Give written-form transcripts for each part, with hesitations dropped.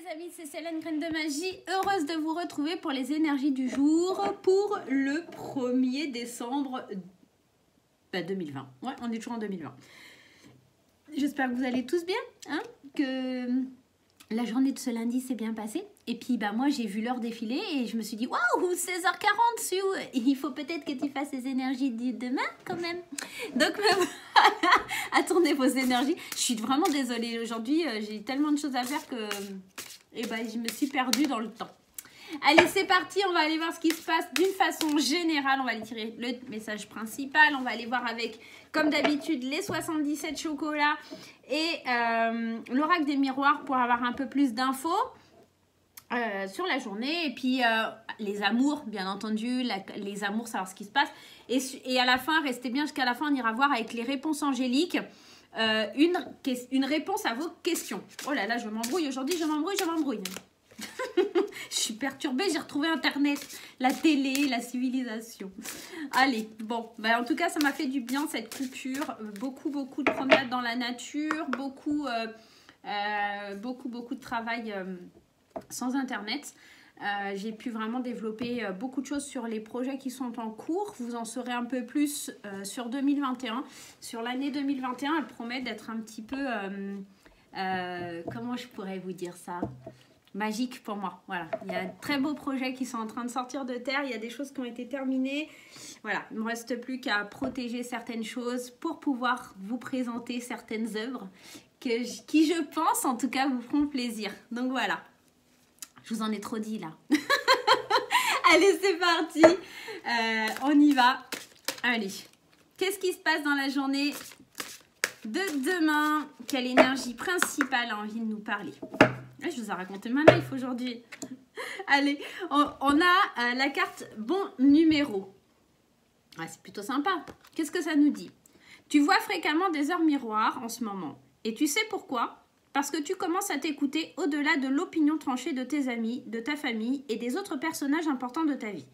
les amis, c'est Célène Graine de Magie, heureuse de vous retrouver pour les énergies du jour pour le 1er décembre 2020. Ouais, on est toujours en 2020. J'espère que vous allez tous bien, hein, que la journée de ce lundi s'est bien passée. Et puis moi j'ai vu l'heure défiler et je me suis dit waouh, 16h40 Sue, il faut peut-être que tu fasses les énergies de demain quand même. Donc à tourner vos énergies. Je suis vraiment désolée aujourd'hui, j'ai tellement de choses à faire que je me suis perdue dans le temps. Allez, c'est parti, on va aller voir ce qui se passe d'une façon générale. On va aller tirer le message principal. On va aller voir avec, comme d'habitude, les 77 chocolats et l'oracle des miroirs pour avoir un peu plus d'infos sur la journée. Et puis, les amours, bien entendu, les amours, savoir ce qui se passe. Et à la fin, restez bien jusqu'à la fin, on ira voir avec les réponses angéliques. Une réponse à vos questions. Oh là là, je m'embrouille aujourd'hui, je m'embrouille. Je suis perturbée, j'ai retrouvé Internet, la télé, la civilisation. Allez, bon, en tout cas, ça m'a fait du bien cette coupure. Beaucoup de promenades dans la nature, beaucoup de travail sans Internet. J'ai pu vraiment développer beaucoup de choses sur les projets qui sont en cours. Vous en saurez un peu plus sur 2021. Sur l'année 2021, elle promet d'être un petit peu... comment je pourrais vous dire ça ? Magique pour moi, voilà. Il y a de très beaux projets qui sont en train de sortir de terre. Il y a des choses qui ont été terminées. Voilà, il ne me reste plus qu'à protéger certaines choses pour pouvoir vous présenter certaines œuvres qui, je pense, en tout cas, vous feront plaisir. Donc voilà, je vous en ai trop dit là. Allez, c'est parti. On y va. Allez, qu'est-ce qui se passe dans la journée de demain? Quelle énergie principale a envie de nous parler? Je vous ai raconté ma life aujourd'hui. Allez, on a la carte bon numéro. Ah, c'est plutôt sympa. Qu'est-ce que ça nous dit? Tu vois fréquemment des heures miroirs en ce moment. Et tu sais pourquoi? Parce que tu commences à t'écouter au-delà de l'opinion tranchée de tes amis, de ta famille et des autres personnages importants de ta vie.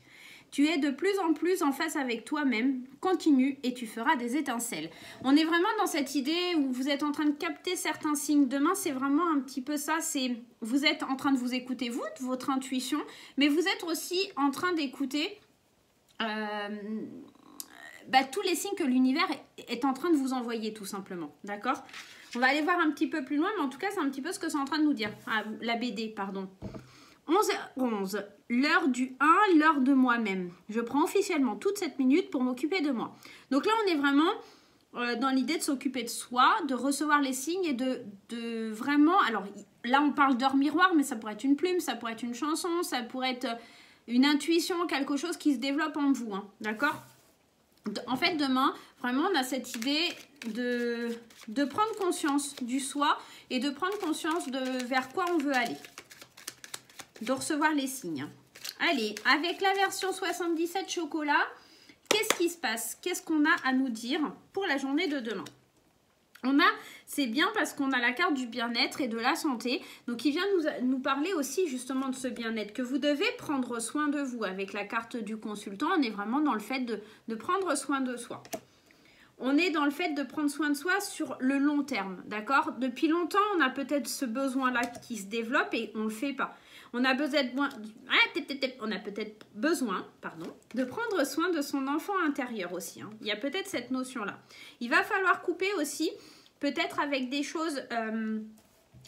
Tu es de plus en plus en face avec toi-même, continue et tu feras des étincelles. On est vraiment dans cette idée où vous êtes en train de capter certains signes. Demain, c'est vraiment un petit peu ça, c'est vous êtes en train de vous écouter, vous, de votre intuition, mais vous êtes aussi en train d'écouter tous les signes que l'univers est en train de vous envoyer, tout simplement, d'accord? On va aller voir un petit peu plus loin, mais en tout cas, c'est un petit peu ce que c'est en train de nous dire. Ah, la BD, pardon. 11h11, l'heure du 1, l'heure de moi-même. Je prends officiellement toute cette minute pour m'occuper de moi. Donc là, on est vraiment dans l'idée de s'occuper de soi, de recevoir les signes et de vraiment... Alors là, on parle d'heure miroir, mais ça pourrait être une plume, ça pourrait être une chanson, ça pourrait être une intuition, quelque chose qui se développe en vous, hein, d'accord? En fait, demain, vraiment, on a cette idée de prendre conscience du soi et de prendre conscience de vers quoi on veut aller. De recevoir les signes. Allez, avec la version 77 chocolat, qu'est-ce qui se passe? Qu'est-ce qu'on a à nous dire pour la journée de demain? C'est bien parce qu'on a la carte du bien-être et de la santé. Donc, il vient nous parler aussi justement de ce bien-être, que vous devez prendre soin de vous. Avec la carte du consultant, on est vraiment dans le fait de prendre soin de soi. On est dans le fait de prendre soin de soi sur le long terme, d'accord? Depuis longtemps, on a peut-être ce besoin-là qui se développe et on ne le fait pas. On a peut-être besoin de prendre soin de son enfant intérieur aussi. Hein. Il y a peut-être cette notion-là. Il va falloir couper aussi, peut-être avec des choses...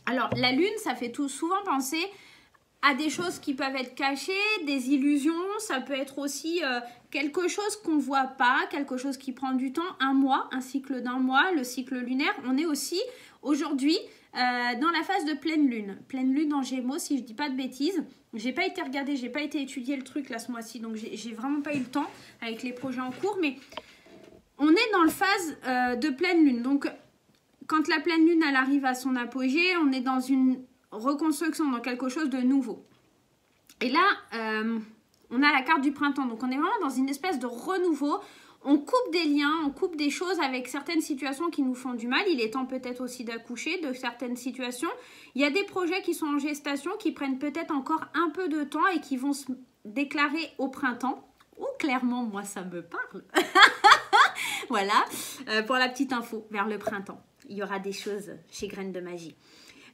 Alors, la lune, ça fait souvent penser à des choses qui peuvent être cachées, des illusions. Ça peut être aussi quelque chose qu'on ne voit pas, quelque chose qui prend du temps, un mois, un cycle d'un mois, le cycle lunaire. On est aussi aujourd'hui... dans la phase de pleine lune en Gémeaux, si je dis pas de bêtises. J'ai pas été regarder, j'ai pas été étudier le truc là ce mois-ci, donc j'ai vraiment pas eu le temps avec les projets en cours, mais on est dans la phase de pleine lune. Donc quand la pleine lune elle arrive à son apogée, on est dans une reconstruction, dans quelque chose de nouveau. Et là, on a la carte du printemps, donc on est vraiment dans une espèce de renouveau. On coupe des liens, on coupe des choses avec certaines situations qui nous font du mal. Il est temps peut-être aussi d'accoucher de certaines situations. Il y a des projets qui sont en gestation, qui prennent peut-être encore un peu de temps et qui vont se déclarer au printemps. Oh, clairement, moi, ça me parle. Voilà, pour la petite info, vers le printemps. Il y aura des choses chez Graines de Magie.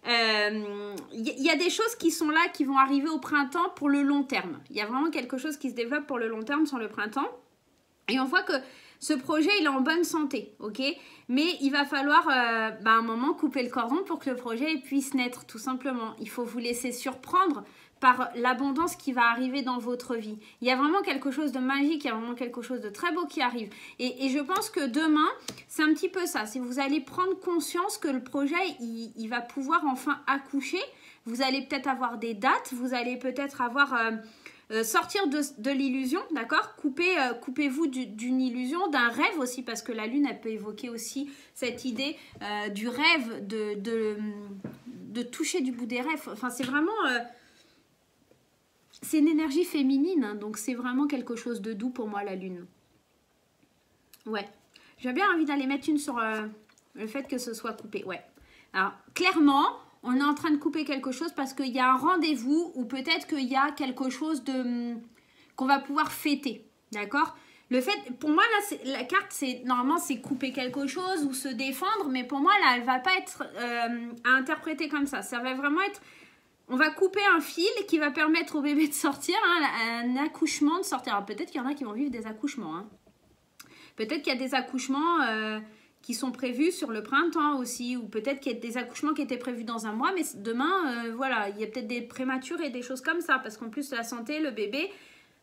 Il y a des choses qui sont là, qui vont arriver au printemps pour le long terme. Il y a vraiment quelque chose qui se développe pour le long terme sur le printemps. Et on voit que ce projet, il est en bonne santé, ok? Mais il va falloir, à un moment, couper le cordon pour que le projet puisse naître, tout simplement. Il faut vous laisser surprendre par l'abondance qui va arriver dans votre vie. Il y a vraiment quelque chose de magique, il y a vraiment quelque chose de très beau qui arrive. Et je pense que demain, c'est un petit peu ça. Si vous allez prendre conscience que le projet, il va pouvoir enfin accoucher, vous allez peut-être avoir des dates, vous allez peut-être avoir... sortir de l'illusion, d'accord? Coupez-vous d'une illusion, d'un rêve aussi, parce que la lune, elle peut évoquer aussi cette idée du rêve, de toucher du bout des rêves. Enfin, c'est vraiment... c'est une énergie féminine, hein, donc c'est vraiment quelque chose de doux pour moi, la lune. Ouais. J'ai bien envie d'aller mettre une sur le fait que ce soit coupé. Ouais. Alors, clairement, on est en train de couper quelque chose parce qu'il y a un rendez-vous ou peut-être qu'il y a quelque chose qu'on va pouvoir fêter. D'accord? Le fait, pour moi, là, la carte, normalement, c'est couper quelque chose ou se défendre, mais pour moi, là, elle ne va pas être à interpréter comme ça. Ça va vraiment être... On va couper un fil qui va permettre au bébé de sortir, hein, un accouchement de sortir. Alors peut-être qu'il y en a qui vont vivre des accouchements. Hein. Peut-être qu'il y a des accouchements qui sont prévus sur le printemps aussi. Ou peut-être qu'il y a des accouchements qui étaient prévus dans un mois. Mais demain, voilà, il y a peut-être des prématures et des choses comme ça. Parce qu'en plus, la santé, le bébé,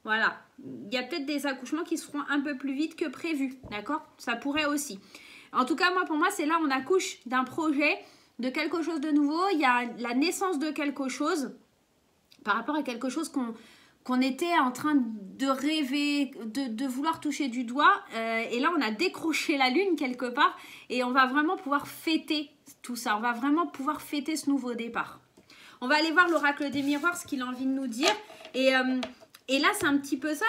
voilà. Il y a peut-être des accouchements qui seront un peu plus vite que prévu. D'accord? Ça pourrait aussi. En tout cas, moi, pour moi, c'est là on accouche d'un projet, de quelque chose de nouveau, il y a la naissance de quelque chose par rapport à quelque chose qu'on était en train de rêver, de vouloir toucher du doigt. Et là, on a décroché la lune quelque part et on va vraiment pouvoir fêter tout ça. On va vraiment pouvoir fêter ce nouveau départ. On va aller voir l'oracle des miroirs, ce qu'il a envie de nous dire. Et là, c'est un petit peu ça.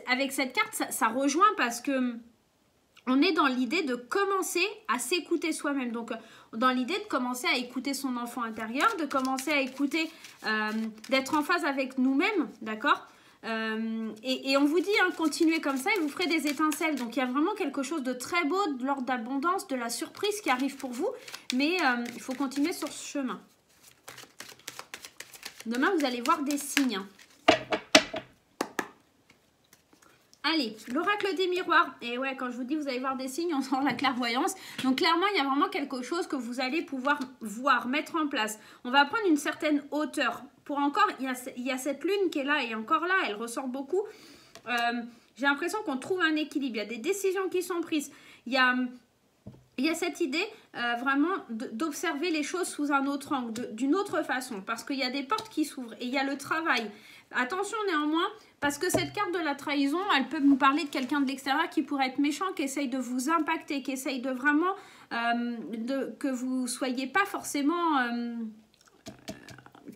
Avec cette carte, ça rejoint parce que on est dans l'idée de commencer à s'écouter soi-même. Donc, dans l'idée de commencer à écouter son enfant intérieur, de commencer à écouter, d'être en phase avec nous-mêmes, d'accord? Et on vous dit, hein, continuez comme ça et vous ferez des étincelles. Donc, il y a vraiment quelque chose de très beau, de l'ordre d'abondance, de la surprise qui arrive pour vous. Mais il faut continuer sur ce chemin. Demain, vous allez voir des signes. Hein. Allez, l'oracle des miroirs. Et ouais, quand je vous dis vous allez voir des signes, on sent la clairvoyance. Donc clairement, il y a vraiment quelque chose que vous allez pouvoir voir, mettre en place. On va prendre une certaine hauteur. Pour encore, il y a cette lune qui est là et encore là, elle ressort beaucoup. J'ai l'impression qu'on trouve un équilibre. Il y a des décisions qui sont prises. Il y a cette idée vraiment d'observer les choses sous un autre angle, d'une autre façon. Parce qu'il y a des portes qui s'ouvrent et il y a le travail. Attention néanmoins, parce que cette carte de la trahison, elle peut nous parler de quelqu'un de l'extérieur qui pourrait être méchant, qui essaye de vous impacter, qui essaye de vraiment que vous ne soyez pas forcément...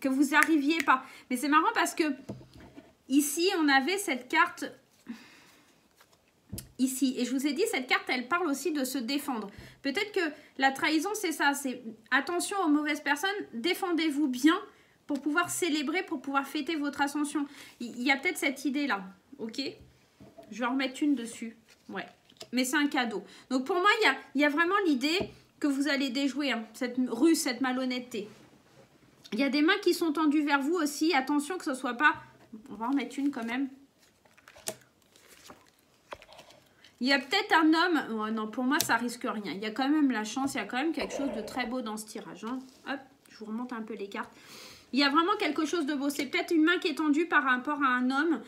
que vous arriviez pas. Mais c'est marrant parce que ici, on avait cette carte... Ici, et je vous ai dit, cette carte, elle parle aussi de se défendre. Peut-être que la trahison, c'est ça, c'est attention aux mauvaises personnes, défendez-vous bien pour pouvoir célébrer, pour pouvoir fêter votre ascension. Il y a peut-être cette idée-là, ok? Je vais en remettre une dessus, ouais. Mais c'est un cadeau. Donc pour moi, il y a vraiment l'idée que vous allez déjouer, hein, cette ruse, cette malhonnêteté. Il y a des mains qui sont tendues vers vous aussi, attention que ce ne soit pas... On va en remettre une quand même. Il y a peut-être un homme... Oh non, pour moi, ça risque rien. Il y a quand même la chance, il y a quand même quelque chose de très beau dans ce tirage. Hein. Hop, je vous remonte un peu les cartes. Il y a vraiment quelque chose de beau. C'est peut-être une main qui est tendue par rapport à un homme.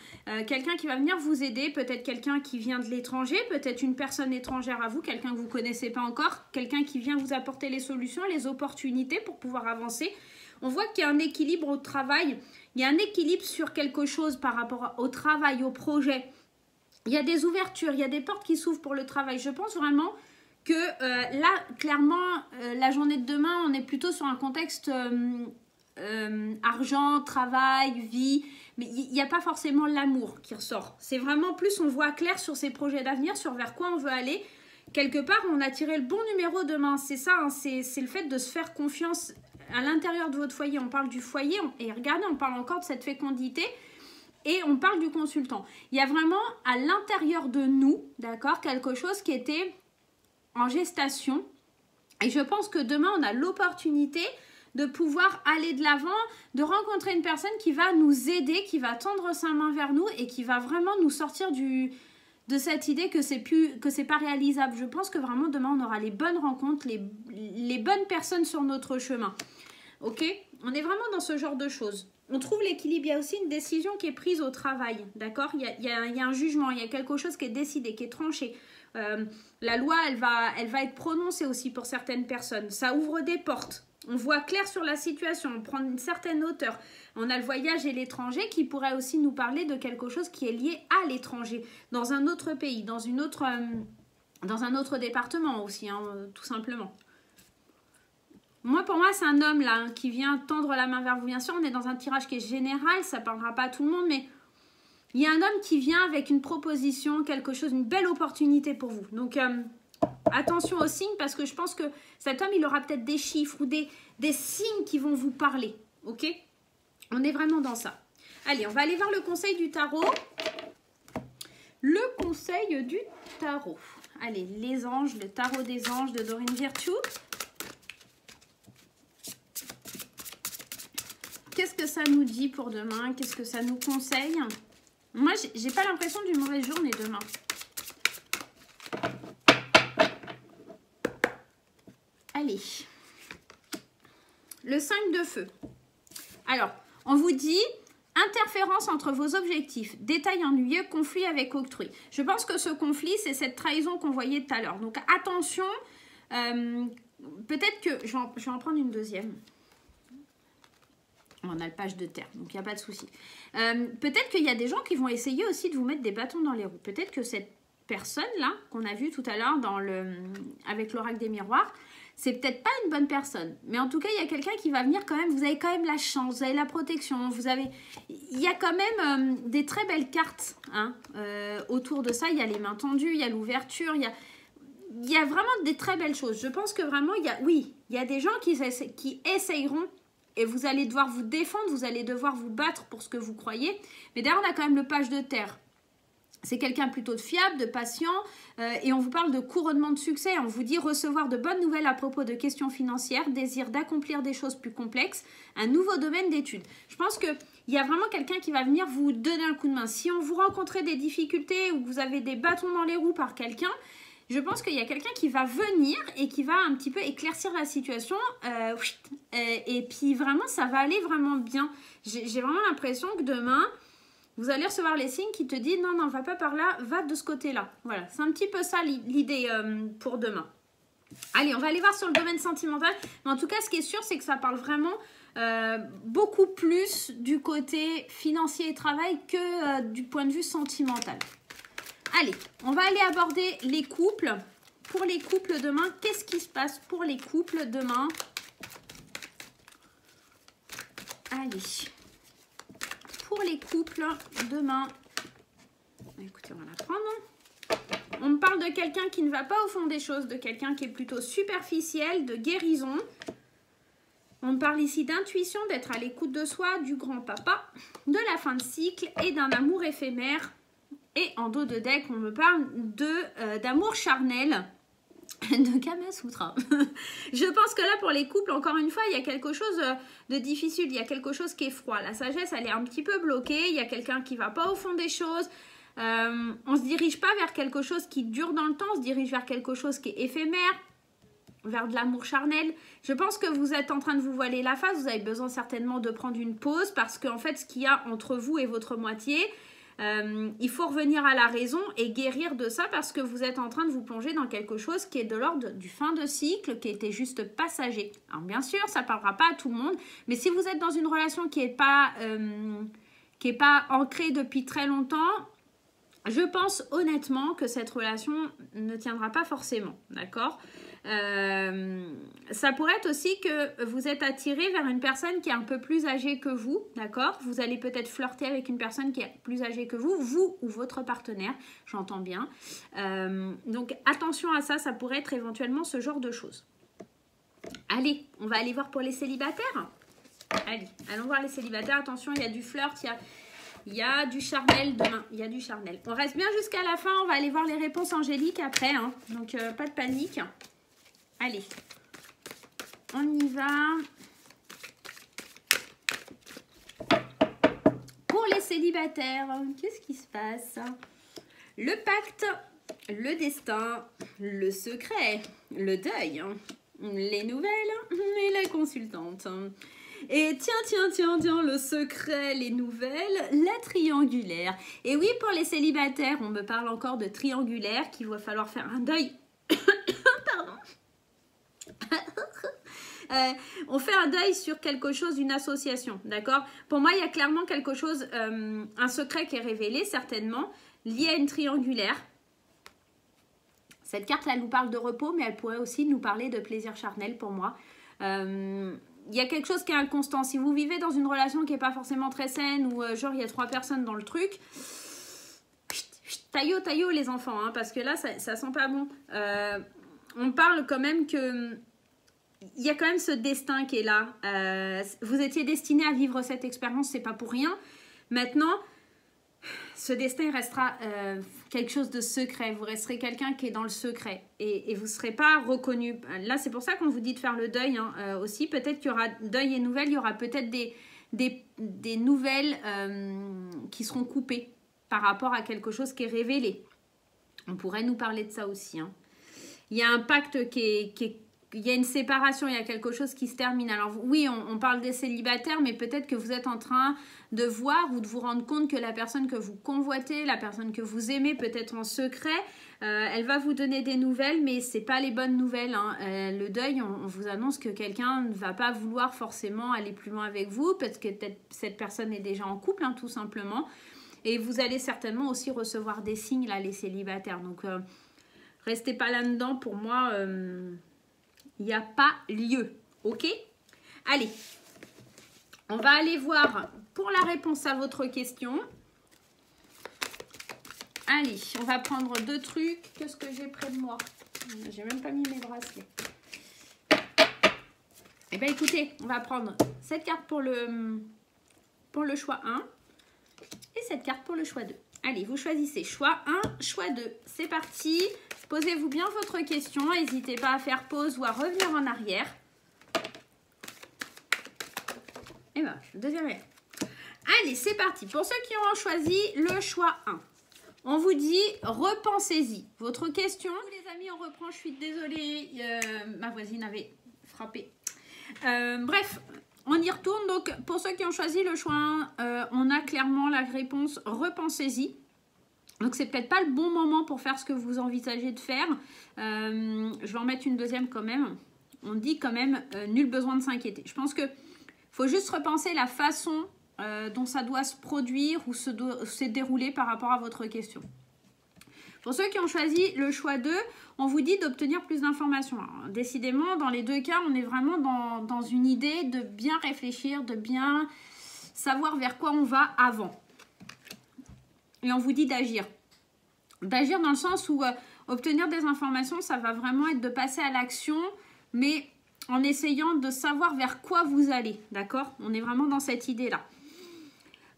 Quelqu'un qui va venir vous aider. Peut-être quelqu'un qui vient de l'étranger. Peut-être une personne étrangère à vous. Quelqu'un que vous ne connaissez pas encore. Quelqu'un qui vient vous apporter les solutions, les opportunités pour pouvoir avancer. On voit qu'il y a un équilibre au travail. Il y a un équilibre sur quelque chose par rapport au travail, au projet. Il y a des ouvertures, il y a des portes qui s'ouvrent pour le travail. Je pense vraiment que là, clairement, la journée de demain, on est plutôt sur un contexte argent, travail, vie. Mais il n'y a pas forcément l'amour qui ressort. C'est vraiment plus, on voit clair sur ses projets d'avenir, sur vers quoi on veut aller. Quelque part, on a tiré le bon numéro demain. C'est ça, hein, c'est le fait de se faire confiance à l'intérieur de votre foyer. On parle du foyer et regardez, on parle encore de cette fécondité. Et on parle du consultant. Il y a vraiment à l'intérieur de nous, d'accord, quelque chose qui était en gestation. Et je pense que demain, on a l'opportunité de pouvoir aller de l'avant, de rencontrer une personne qui va nous aider, qui va tendre sa main vers nous et qui va vraiment nous sortir de cette idée que c'est pas réalisable. Je pense que vraiment demain on aura les bonnes rencontres, les bonnes personnes sur notre chemin. Ok? On est vraiment dans ce genre de choses. On trouve l'équilibre. Il y a aussi une décision qui est prise au travail. D'accord? Il y a un jugement, il y a quelque chose qui est décidé, qui est tranché. La loi, elle va être prononcée aussi pour certaines personnes. Ça ouvre des portes. On voit clair sur la situation, on prend une certaine hauteur. On a le voyage et l'étranger qui pourrait aussi nous parler de quelque chose qui est lié à l'étranger, dans un autre pays, dans un autre département aussi, hein, tout simplement. Moi, pour moi, c'est un homme là hein, qui vient tendre la main vers vous. Bien sûr, on est dans un tirage qui est général, ça ne parlera pas à tout le monde, mais il y a un homme qui vient avec une proposition, quelque chose, une belle opportunité pour vous. Donc, attention aux signes parce que je pense que cet homme, il aura peut-être des chiffres ou des signes qui vont vous parler. Ok? On est vraiment dans ça. Allez, on va aller voir le conseil du tarot. Le conseil du tarot. Allez, les anges, le tarot des anges de Doreen Virtue. Qu'est-ce que ça nous dit pour demain? Qu'est-ce que ça nous conseille? Moi, j'ai pas l'impression d'une mauvaise journée demain. Allez. Le 5 de feu. Alors, on vous dit interférence entre vos objectifs, détail ennuyeux, conflit avec autrui. Je pense que ce conflit, c'est cette trahison qu'on voyait tout à l'heure. Donc, attention. Peut-être que... Je vais en prendre une deuxième. On a le page de terre, donc il n'y a pas de souci. Peut-être qu'il y a des gens qui vont essayer aussi de vous mettre des bâtons dans les roues. Peut-être que cette personne-là, qu'on a vue tout à l'heure avec l'oracle des miroirs, c'est peut-être pas une bonne personne. Mais en tout cas, il y a quelqu'un qui va venir quand même. Vous avez quand même la chance, vous avez la protection. Il y a quand même des très belles cartes hein, autour de ça. Il y a les mains tendues, il y a l'ouverture, il y a vraiment des très belles choses. Je pense que vraiment, il y a des gens qui essayeront. Et vous allez devoir vous défendre, vous allez devoir vous battre pour ce que vous croyez. Mais derrière, on a quand même le page de terre. C'est quelqu'un plutôt de fiable, de patient. Et on vous parle de couronnement de succès. On vous dit recevoir de bonnes nouvelles à propos de questions financières, désir d'accomplir des choses plus complexes, un nouveau domaine d'études. Je pense qu'il y a vraiment quelqu'un qui va venir vous donner un coup de main. Si on vous rencontrez des difficultés ou que vous avez des bâtons dans les roues par quelqu'un, je pense qu'il y a quelqu'un qui va venir et qui va un petit peu éclaircir la situation. Et puis vraiment, ça va aller vraiment bien. J'ai vraiment l'impression que demain, vous allez recevoir les signes qui te disent non, non, va pas par là, va de ce côté-là. Voilà, c'est un petit peu ça l'idée pour demain. Allez, on va aller voir sur le domaine sentimental. Mais en tout cas, ce qui est sûr, c'est que ça parle vraiment beaucoup plus du côté financier et travail que du point de vue sentimental. Allez, on va aller aborder les couples. Pour les couples demain, qu'est-ce qui se passe pour les couples demain? Allez. Pour les couples demain, écoutez, on va la prendre. On me parle de quelqu'un qui ne va pas au fond des choses, de quelqu'un qui est plutôt superficiel, de guérison. On me parle ici d'intuition, d'être à l'écoute de soi, du grand-papa, de la fin de cycle et d'un amour éphémère. Et en dos de deck, on me parle d'amour charnel, de Kama Sutra. Je pense que là, pour les couples, encore une fois, il y a quelque chose de difficile, il y a quelque chose qui est froid. La sagesse, elle est un petit peu bloquée, il y a quelqu'un qui ne va pas au fond des choses. On ne se dirige pas vers quelque chose qui dure dans le temps, on se dirige vers quelque chose qui est éphémère, vers de l'amour charnel. Je pense que vous êtes en train de vous voiler la face, vous avez besoin certainement de prendre une pause parce qu'en fait, ce qu'il y a entre vous et votre moitié, il faut revenir à la raison et guérir de ça parce que vous êtes en train de vous plonger dans quelque chose qui est de l'ordre du fin de cycle, qui était juste passager. Alors bien sûr, ça ne parlera pas à tout le monde, mais si vous êtes dans une relation qui n'est pas ancrée depuis très longtemps, je pense honnêtement que cette relation ne tiendra pas forcément, d'accord ? Ça pourrait être aussi que vous êtes attiré vers une personne qui est un peu plus âgée que vous, d'accord? Vous allez peut-être flirter avec une personne qui est plus âgée que vous ou votre partenaire, j'entends bien. Donc attention à ça, ça pourrait être éventuellement ce genre de choses. Allez, on va aller voir pour les célibataires. Allez, allons voir les célibataires. Attention, il y a du flirt, il y a du charnel demain, il y a du charnel. On reste bien jusqu'à la fin, on va aller voir les réponses angéliques après, hein. Donc pas de panique. Allez, on y va. célibataires, qu'est-ce qui se passe? Le pacte, le destin, le secret, le deuil, les nouvelles et la consultante. Et tiens, le secret, les nouvelles, la triangulaire. Et oui, pour les célibataires, on me parle encore de triangulaire, qu'il va falloir faire un deuil. Pardon. On fait un deuil sur quelque chose d'une association, d'accord? Pour moi, il y a clairement quelque chose, un secret qui est révélé, certainement, lié à une triangulaire. Cette carte-là nous parle de repos, mais elle pourrait aussi nous parler de plaisir charnel pour moi. Il y a quelque chose qui est inconstant. Si vous vivez dans une relation qui n'est pas forcément très saine, ou genre il y a 3 personnes dans le truc, taillot les enfants, hein, parce que là, ça sent pas bon. On parle quand même que... Il y a quand même ce destin qui est là. Vous étiez destiné à vivre cette expérience, c'est pas pour rien. Maintenant, ce destin il restera quelque chose de secret. Vous resterez quelqu'un qui est dans le secret. Et vous ne serez pas reconnu. Là, c'est pour ça qu'on vous dit de faire le deuil aussi. Peut-être qu'il y aura deuil et nouvelles. Il y aura peut-être des nouvelles qui seront coupées par rapport à quelque chose qui est révélé. On pourrait nous parler de ça aussi. Hein. Il y a un pacte il y a une séparation, il y a quelque chose qui se termine. Alors oui, on parle des célibataires, mais peut-être que vous êtes en train de voir ou de vous rendre compte que la personne que vous convoitez, la personne que vous aimez, peut-être en secret, elle va vous donner des nouvelles, mais ce n'est pas les bonnes nouvelles. Hein. Le deuil, on vous annonce que quelqu'un ne va pas vouloir forcément aller plus loin avec vous, parce que peut-être cette personne est déjà en couple, hein, tout simplement. Et vous allez certainement aussi recevoir des signes, là, les célibataires. Donc, restez pas là-dedans, pour moi... il n'y a pas lieu, ok? Allez, on va aller voir pour la réponse à votre question. Allez, on va prendre 2 trucs. Qu'est-ce que j'ai près de moi? J'ai même pas mis mes bracelets. Eh bien, écoutez, on va prendre cette carte pour le choix 1 et cette carte pour le choix 2. Allez, vous choisissez choix 1, choix 2. C'est parti. Posez-vous bien votre question. N'hésitez pas à faire pause ou à revenir en arrière. Et bien, deuxième. Allez, c'est parti. Pour ceux qui ont choisi le choix 1, on vous dit repensez-y. Votre question, les amis, on reprend. Je suis désolée, ma voisine avait frappé. Bref, on y retourne. Donc, pour ceux qui ont choisi le choix 1, on a clairement la réponse repensez-y. Donc, c'est peut-être pas le bon moment pour faire ce que vous envisagez de faire. Je vais en mettre une deuxième quand même. On dit quand même nul besoin de s'inquiéter. Je pense qu'il faut juste repenser la façon dont ça doit se produire ou se dérouler par rapport à votre question. Pour ceux qui ont choisi le choix 2, on vous dit d'obtenir plus d'informations. Décidément, dans les 2 cas, on est vraiment dans une idée de bien réfléchir, de bien savoir vers quoi on va avant. Et on vous dit d'agir. D'agir dans le sens où obtenir des informations, ça va vraiment être de passer à l'action, mais en essayant de savoir vers quoi vous allez. D'accord? On est vraiment dans cette idée-là.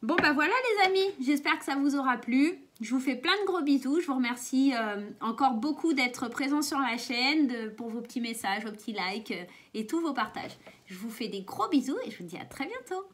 Bon, bah voilà les amis. J'espère que ça vous aura plu. Je vous fais plein de gros bisous. Je vous remercie encore beaucoup d'être présents sur la chaîne, pour vos petits messages, vos petits likes et tous vos partages. Je vous fais des gros bisous et je vous dis à très bientôt.